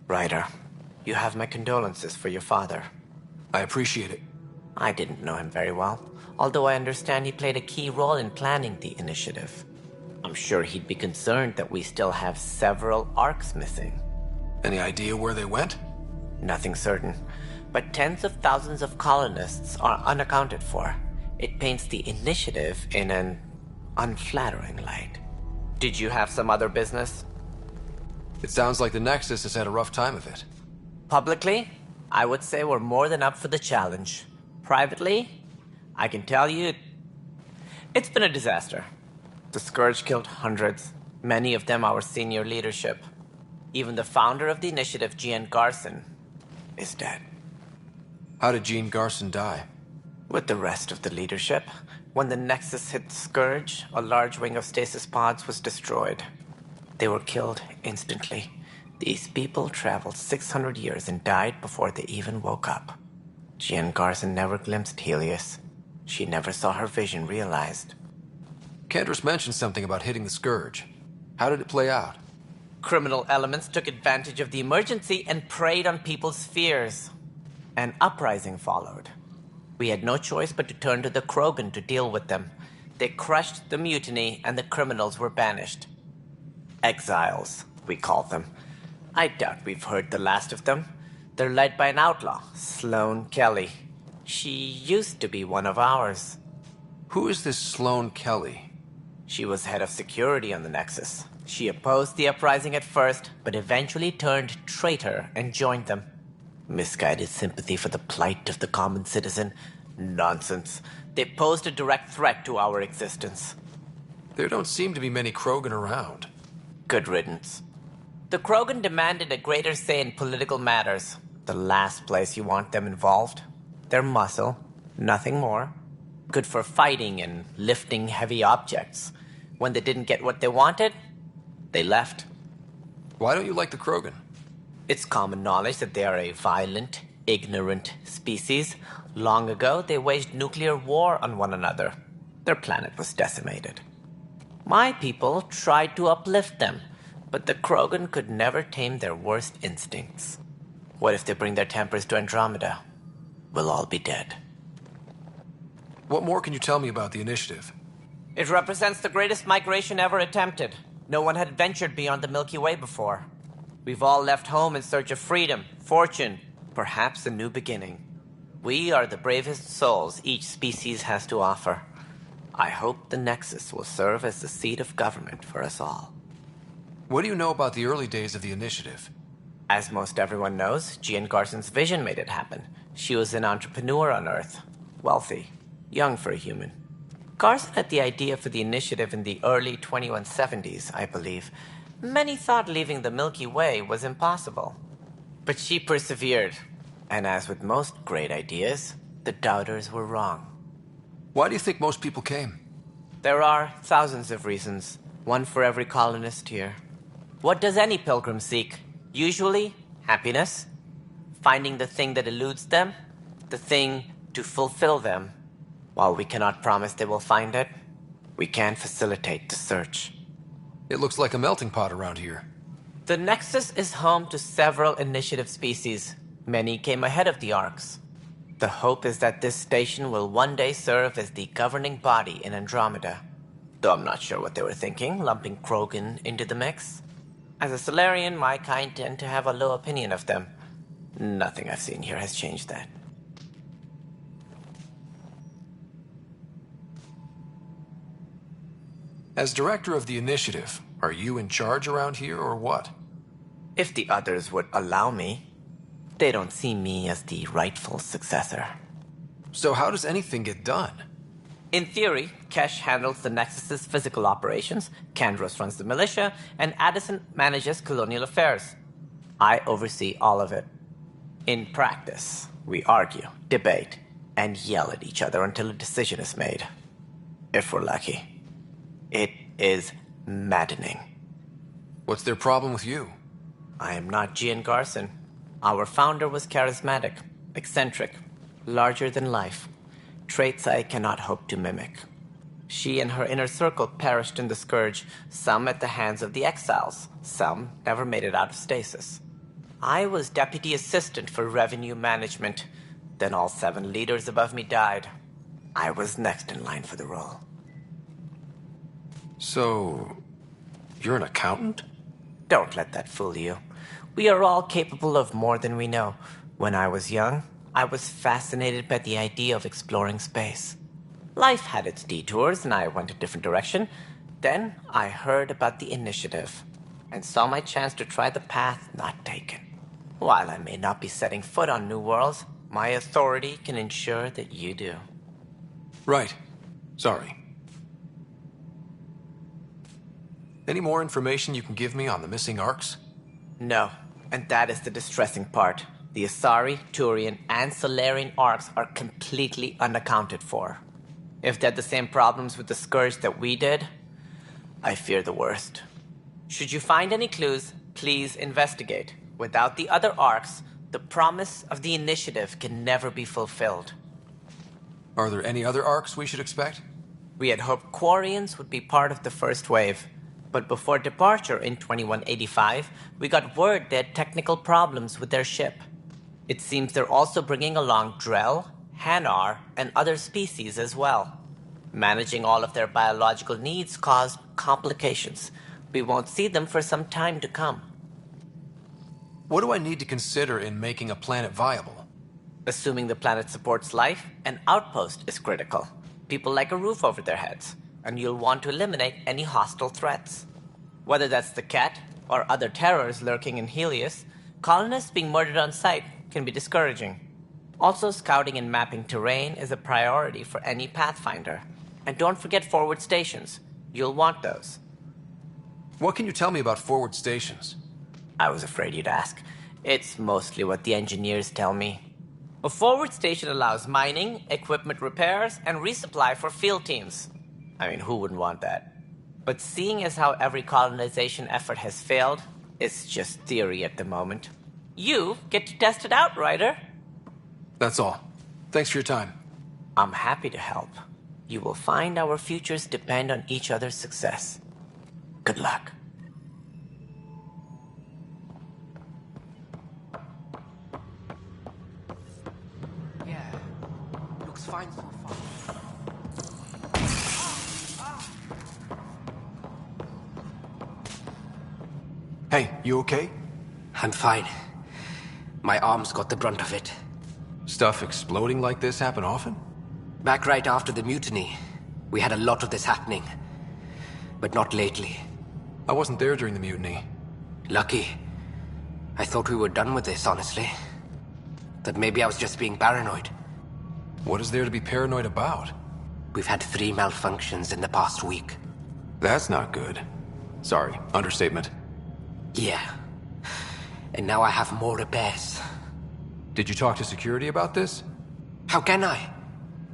Ryder, you have my condolences for your father. I appreciate it. I didn't know him very well, although I understand he played a key role in planning the initiative. I'm sure he'd be concerned that we still have several arcs missing. Any idea where they went? Nothing certain, but tens of thousands of colonists are unaccounted for. It paints the initiative in an unflattering light. Did you have some other business? It sounds like the Nexus has had a rough time of it. Publicly, I would say we're more than up for the challenge. Privately, I can tell you, it's been a disaster. The Scourge killed hundreds, many of them our senior leadership. Even the founder of the initiative, Gian Garson, is dead. How did Jean Garson die? With the rest of the leadership, when the Nexus hit Scourge, a large wing of stasis pods was destroyed. They were killed instantly. These people traveled 600 years and died before they even woke up. Jean Garson never glimpsed Helios. She never saw her vision realized. Kendris mentioned something about hitting the Scourge. How did it play out? Criminal elements took advantage of the emergency and preyed on people's fears. An uprising followed. We had no choice but to turn to the Krogan to deal with them. They crushed the mutiny and the criminals were banished. Exiles, we call them. I doubt we've heard the last of them. They're led by an outlaw, Sloane Kelly. She used to be one of ours. Who is this Sloane Kelly? She was head of security on the Nexus. She opposed the uprising at first, but eventually turned traitor and joined them. Misguided sympathy for the plight of the common citizen? Nonsense. They posed a direct threat to our existence. There don't seem to be many Krogan around. Good riddance. The Krogan demanded a greater say in political matters. The last place you want them involved. Their muscle, nothing more. Good for fighting and lifting heavy objects. When they didn't get what they wanted, they left. Why don't you like the Krogan? It's common knowledge that they are a violent, ignorant species. Long ago, they waged nuclear war on one another. Their planet was decimated. My people tried to uplift them, but the Krogan could never tame their worst instincts. What if they bring their tempers to Andromeda? We'll all be dead. What more can you tell me about the initiative? It represents the greatest migration ever attempted. No one had ventured beyond the Milky Way before. We've all left home in search of freedom, fortune, perhaps a new beginning. We are the bravest souls each species has to offer. I hope the Nexus will serve as the seat of government for us all. What do you know about the early days of the initiative? As most everyone knows, Jean Garson's vision made it happen. She was an entrepreneur on Earth. Wealthy. Young for a human. Carson had the idea for the initiative in the early 2170s, I believe. Many thought leaving the Milky Way was impossible. But she persevered. And as with most great ideas, the doubters were wrong. Why do you think most people came? There are thousands of reasons, one for every colonist here. What does any pilgrim seek? Usually, happiness. Finding the thing that eludes them, the thing to fulfill them. While we cannot promise they will find it, we can facilitate the search. It looks like a melting pot around here. The Nexus is home to several initiative species. Many came ahead of the Arks. The hope is that this station will one day serve as the governing body in Andromeda. Though I'm not sure what they were thinking, lumping Krogan into the mix. As a Solarian, my kind tend to have a low opinion of them. Nothing I've seen here has changed that. As director of the initiative, are you in charge around here or what? If the others would allow me, they don't see me as the rightful successor. So how does anything get done? In theory, Kesh handles the Nexus's physical operations, Kandros runs the militia, and Addison manages colonial affairs. I oversee all of it. In practice, we argue, debate, and yell at each other until a decision is made. If we're lucky. It is maddening. What's their problem with you? I am not Gian Garson. Our founder was charismatic, eccentric, larger than life. Traits I cannot hope to mimic. She and her inner circle perished in the Scourge, some at the hands of the Exiles, some never made it out of stasis. I was deputy assistant for revenue management. Then all 7 leaders above me died. I was next in line for the role. So, you're an accountant? Don't let that fool you. We are all capable of more than we know. When I was young, I was fascinated by the idea of exploring space. Life had its detours, and I went a different direction. Then I heard about the initiative, and saw my chance to try the path not taken. While I may not be setting foot on new worlds, my authority can ensure that you do. Right. Sorry. Any more information you can give me on the missing Arks? No, and that is the distressing part. The Asari, Turian, and Solarian Arks are completely unaccounted for. If they had the same problems with the Scourge that we did, I fear the worst. Should you find any clues, please investigate. Without the other Arks, the promise of the initiative can never be fulfilled. Are there any other Arks we should expect? We had hoped Quarians would be part of the first wave. But before departure in 2185, we got word they had technical problems with their ship. It seems they're also bringing along Drell, Hanar, and other species as well. Managing all of their biological needs caused complications. We won't see them for some time to come. What do I need to consider in making a planet viable? Assuming the planet supports life, an outpost is critical. People like a roof over their heads, and you'll want to eliminate any hostile threats. Whether that's the Cat or other terrors lurking in Helios, colonists being murdered on sight can be discouraging. Also, scouting and mapping terrain is a priority for any Pathfinder. And don't forget forward stations. You'll want those. What can you tell me about forward stations? I was afraid you'd ask. It's mostly what the engineers tell me. A forward station allows mining, equipment repairs, and resupply for field teams. I mean, who wouldn't want that? But seeing as how every colonization effort has failed, it's just theory at the moment. You get to test it out, Ryder. That's all. Thanks for your time. I'm happy to help. You will find our futures depend on each other's success. Good luck. Yeah, looks fine so far. Hey, you okay? I'm fine. My arms got the brunt of it. Stuff exploding like this happen often? Back right after the mutiny, we had a lot of this happening. But not lately. I wasn't there during the mutiny. Lucky. I thought we were done with this, honestly. That maybe I was just being paranoid. What is there to be paranoid about? We've had 3 malfunctions in the past week. That's not good. Sorry, understatement. Yeah. And now I have more repairs. Did you talk to security about this? How can I?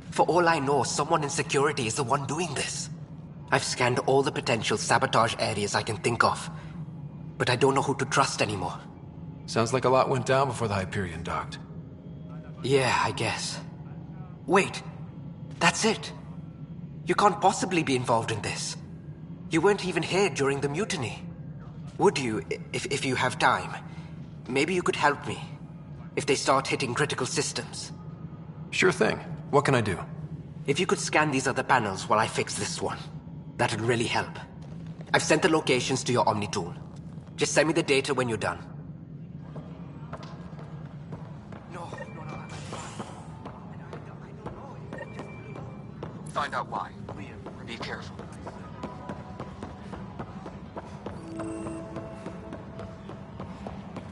For all I know, someone in security is the one doing this. I've scanned all the potential sabotage areas I can think of, but I don't know who to trust anymore. Sounds like a lot went down before the Hyperion docked. Yeah, I guess. Wait, that's it. You can't possibly be involved in this. You weren't even here during the mutiny. Would you, if you have time? Maybe you could help me, if they start hitting critical systems. Sure thing. What can I do? If you could scan these other panels while I fix this one, that'd really help. I've sent the locations to your Omni tool. Just send me the data when you're done. No. Find out why. Be careful.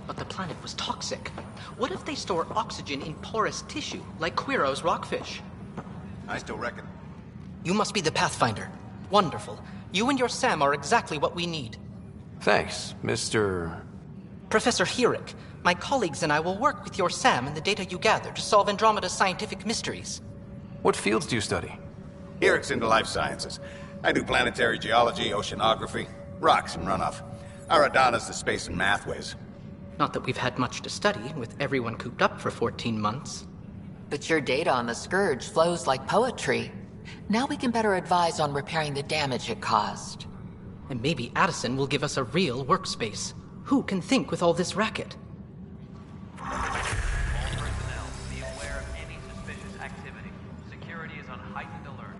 But the planet was toxic. What if they store oxygen in porous tissue, like Quiro's rockfish? I still reckon. You must be the Pathfinder. Wonderful. You and your Sam are exactly what we need. Thanks, Mr. Professor Herrick, my colleagues and I will work with your Sam and the data you gather to solve Andromeda's scientific mysteries. What fields do you study? Eric's into life sciences. I do planetary geology, oceanography, rocks and runoff. Aradana's the space and math whiz. Not that we've had much to study, with everyone cooped up for 14 months. But your data on the Scourge flows like poetry. Now we can better advise on repairing the damage it caused. And maybe Addison will give us a real workspace. Who can think with all this racket? All personnel, be aware of any suspicious activity. Security is on heightened alert.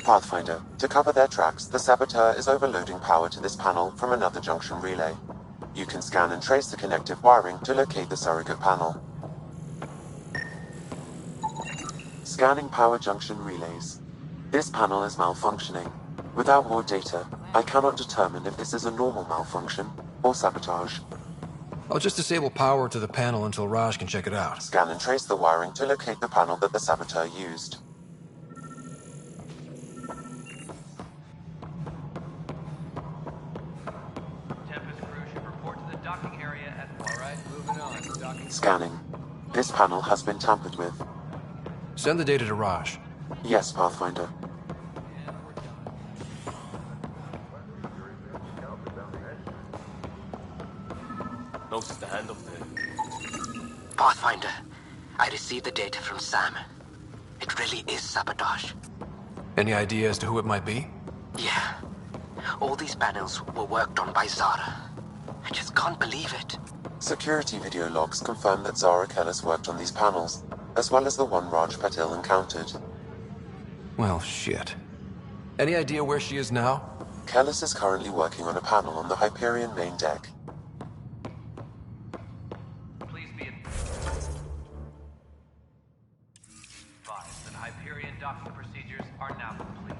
Pathfinder, to cover their tracks, the Saboteur is overloading power to this panel from another junction relay. You can scan and trace the connective wiring to locate the surrogate panel. Scanning power junction relays. This panel is malfunctioning. Without more data, I cannot determine if this is a normal malfunction or sabotage. I'll just disable power to the panel until Raj can check it out. Scan and trace the wiring to locate the panel that the Saboteur used. Tempest crew should report to the docking area at... Alright, moving on. Docking. Scanning. This panel has been tampered with. Send the data to Raj. Yes, Pathfinder. Notice the hand up there. Pathfinder, I received the data from Sam. It really is sabotage. Any idea as to who it might be? Yeah. All these panels were worked on by Zara. I just can't believe it. Security video logs confirm that Zara Kellis worked on these panels, as well as the one Raj Patil encountered. Well, shit. Any idea where she is now? Kellis is currently working on a panel on the Hyperion main deck. Please be advised that Hyperion docking procedures are now complete.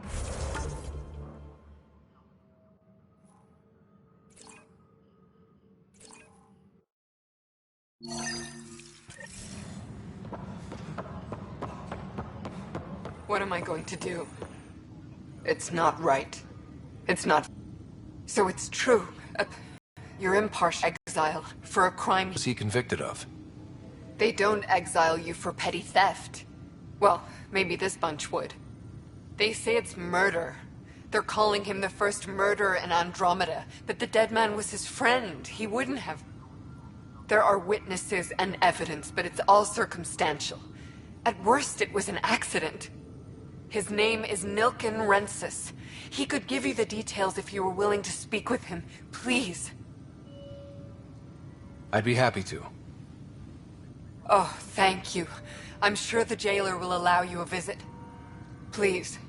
What am I going to do? It's not right. It's not... So it's true. You're impartial exile for a crime... What was he convicted of? They don't exile you for petty theft. Well, maybe this bunch would. They say it's murder. They're calling him the first murderer in Andromeda, that the dead man was his friend. He wouldn't have... There are witnesses and evidence, but it's all circumstantial. At worst, it was an accident. His name is Nilken Rensis. He could give you the details if you were willing to speak with him. Please. I'd be happy to. Oh, thank you. I'm sure the jailer will allow you a visit. Please,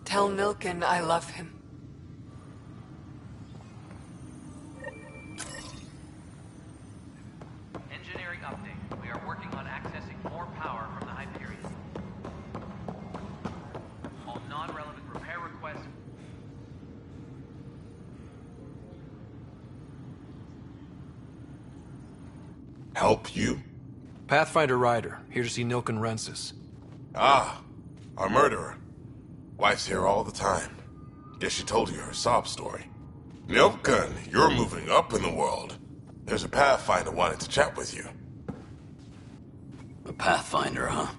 tell Nilken I love him. Engineering update. We are working on accessing more power from the Hyperion. All non-relevant repair requests. Help you? Pathfinder Ryder, here to see Nilken Rensis. Ah, our murderer. Wife's here all the time. Guess she told you her sob story. Nilken, you're moving up in the world. There's a Pathfinder wanting to chat with you. A Pathfinder, huh?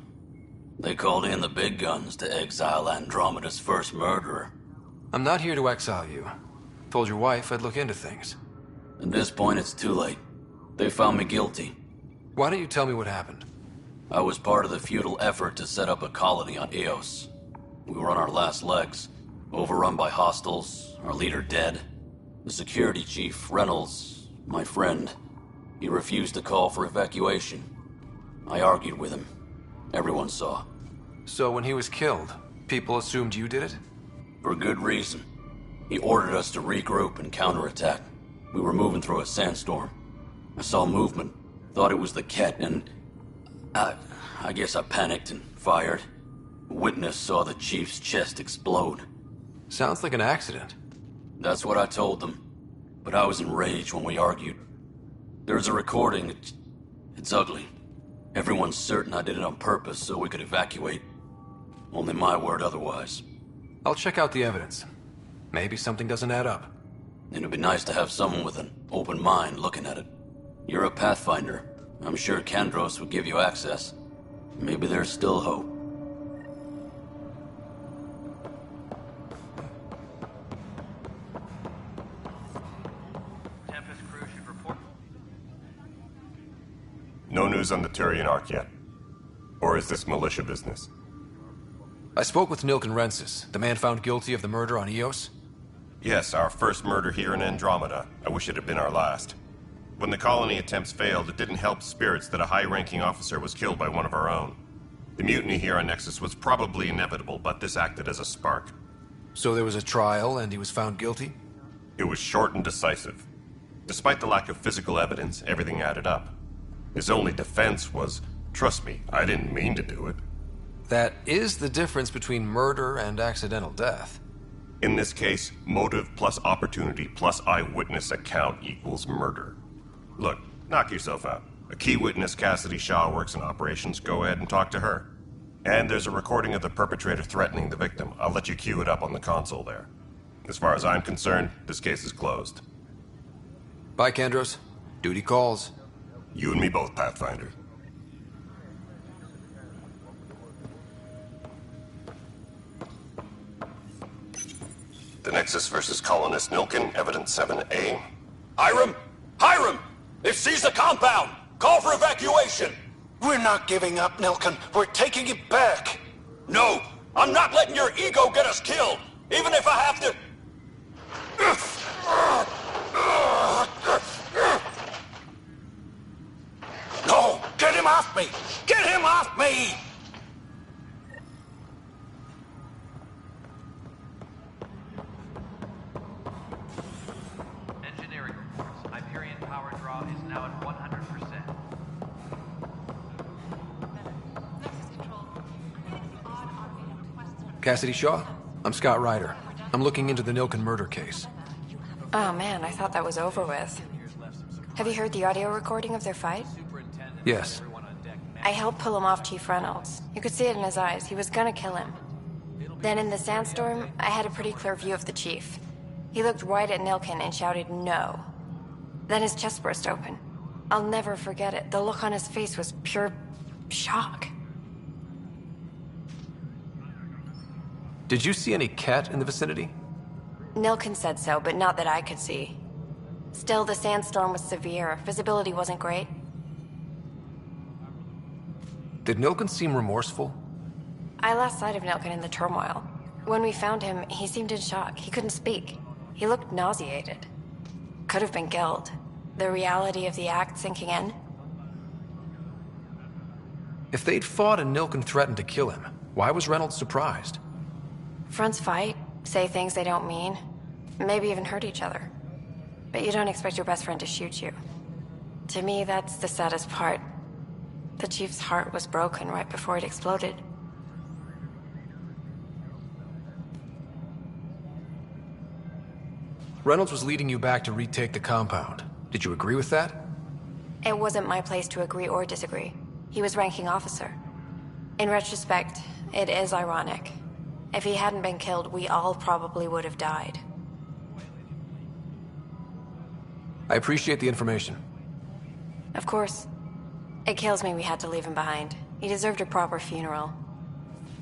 They called in the big guns to exile Andromeda's first murderer. I'm not here to exile you. Told your wife I'd look into things. At this point, it's too late. They found me guilty. Why don't you tell me what happened? I was part of the futile effort to set up a colony on Eos. We were on our last legs, overrun by hostiles, our leader dead. The security chief, Reynolds, my friend, he refused to call for evacuation. I argued with him. Everyone saw. So when he was killed, people assumed you did it? For good reason. He ordered us to regroup and counterattack. We were moving through a sandstorm. I saw movement, thought it was the Ket, and I guess I panicked and fired. A witness saw the chief's chest explode. Sounds like an accident. That's what I told them. But I was enraged when we argued. There's a recording. It's ugly. Everyone's certain I did it on purpose so we could evacuate. Only my word otherwise. I'll check out the evidence. Maybe something doesn't add up. It'd be nice to have someone with an open mind looking at it. You're a Pathfinder. I'm sure Kandros would give you access. Maybe there's still hope. Tempest crew should report. No news on the Turian Ark yet. Or is this militia business? I spoke with Nilken Rensis, the man found guilty of the murder on Eos. Yes, our first murder here in Andromeda. I wish it had been our last. When the colony attempts failed, it didn't help spirits that a high-ranking officer was killed by one of our own. The mutiny here on Nexus was probably inevitable, but this acted as a spark. So there was a trial and he was found guilty? It was short and decisive. Despite the lack of physical evidence, everything added up. His only defense was, trust me, I didn't mean to do it. That is the difference between murder and accidental death. In this case, motive plus opportunity plus eyewitness account equals murder. Look, knock yourself out. A key witness, Cassidy Shaw, works in operations. Go ahead and talk to her. And there's a recording of the perpetrator threatening the victim. I'll let you cue it up on the console there. As far as I'm concerned, this case is closed. Bye, Kandros. Duty calls. You and me both, Pathfinder. The Nexus versus Colonist Nilken, Evidence 7A. Hiram! Hiram! They've seized the compound! Call for evacuation! We're not giving up, Nilken. We're taking it back. No! I'm not letting your ego get us killed! Even if I have to... No! Get him off me! Get him off me! Engineering reports. Hyperion power draw is now at 100%. Cassidy Shaw? I'm Scott Ryder. I'm looking into the Nilken murder case. Oh man, I thought that was over with. Have you heard the audio recording of their fight? Yes. I helped pull him off Chief Reynolds. You could see it in his eyes. He was gonna kill him. Then in the sandstorm, I had a pretty clear view of the chief. He looked right at Nilkin and shouted no. Then his chest burst open. I'll never forget it. The look on his face was pure shock. Did you see any cat in the vicinity? Nilkin said so, but not that I could see. Still, the sandstorm was severe. Visibility wasn't great. Did Nilkin seem remorseful? I lost sight of Nilkin in the turmoil. When we found him, he seemed in shock. He couldn't speak. He looked nauseated. Could have been guilt. The reality of the act sinking in. If they'd fought and Nilkin threatened to kill him, why was Reynolds surprised? Fronts fight, say things they don't mean, maybe even hurt each other. But you don't expect your best friend to shoot you. To me, that's the saddest part. The chief's heart was broken right before it exploded. Reynolds was leading you back to retake the compound. Did you agree with that? It wasn't my place to agree or disagree. He was ranking officer. In retrospect, it is ironic. If he hadn't been killed, we all probably would have died. I appreciate the information. Of course. It kills me we had to leave him behind. He deserved a proper funeral.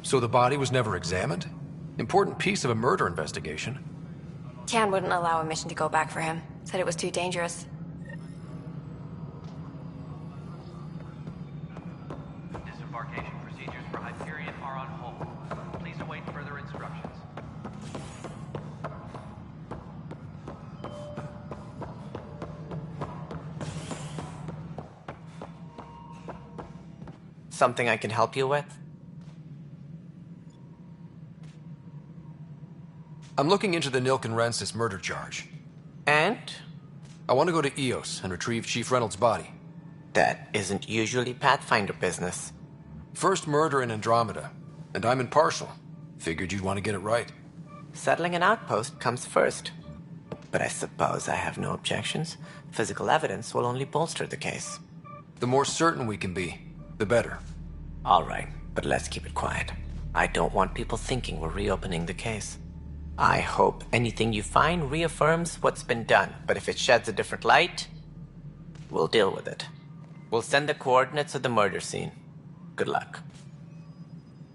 So the body was never examined? Important piece of a murder investigation. Tian wouldn't allow a mission to go back for him. Said it was too dangerous. Disembarkation procedures for Hyperion are on hold. Please await further instructions. Something I can help you with? I'm looking into the Nilkin-Rensis murder charge. And? I want to go to EOS and retrieve Chief Reynolds' body. That isn't usually Pathfinder business. First murder in Andromeda, and I'm impartial. Figured you'd want to get it right. Settling an outpost comes first. But I suppose I have no objections. Physical evidence will only bolster the case. The more certain we can be, the better. All right, but let's keep it quiet. I don't want people thinking we're reopening the case. I hope anything you find reaffirms what's been done, but if it sheds a different light, we'll deal with it. We'll send the coordinates of the murder scene. Good luck.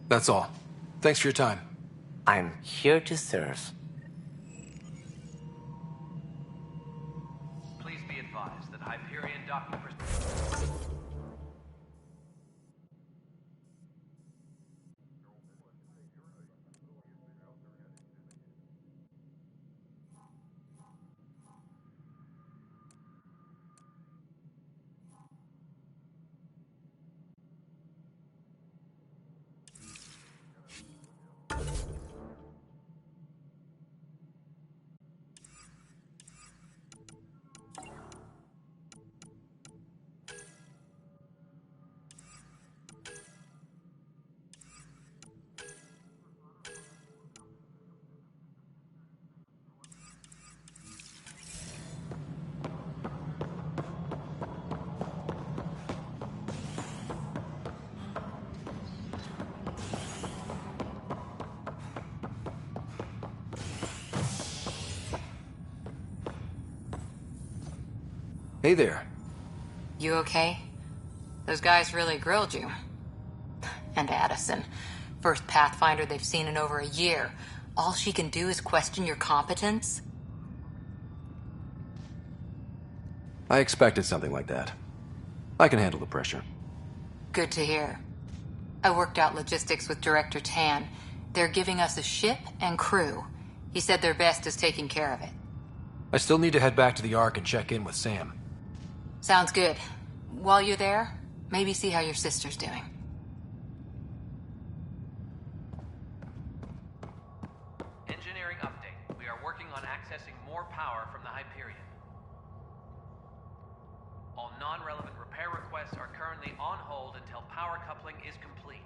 That's all. Thanks for your time. I'm here to serve. Please be advised that Hyperion docking... Hey there. You okay? Those guys really grilled you. And Addison. First Pathfinder they've seen in over a year. All she can do is question your competence? I expected something like that. I can handle the pressure. Good to hear. I worked out logistics with Director Tan. They're giving us a ship and crew. He said their best is taking care of it. I still need to head back to the Ark and check in with Sam. Sounds good. While you're there, maybe see how your sister's doing. Engineering update. We are working on accessing more power from the Hyperion. All non-relevant repair requests are currently on hold until power coupling is complete.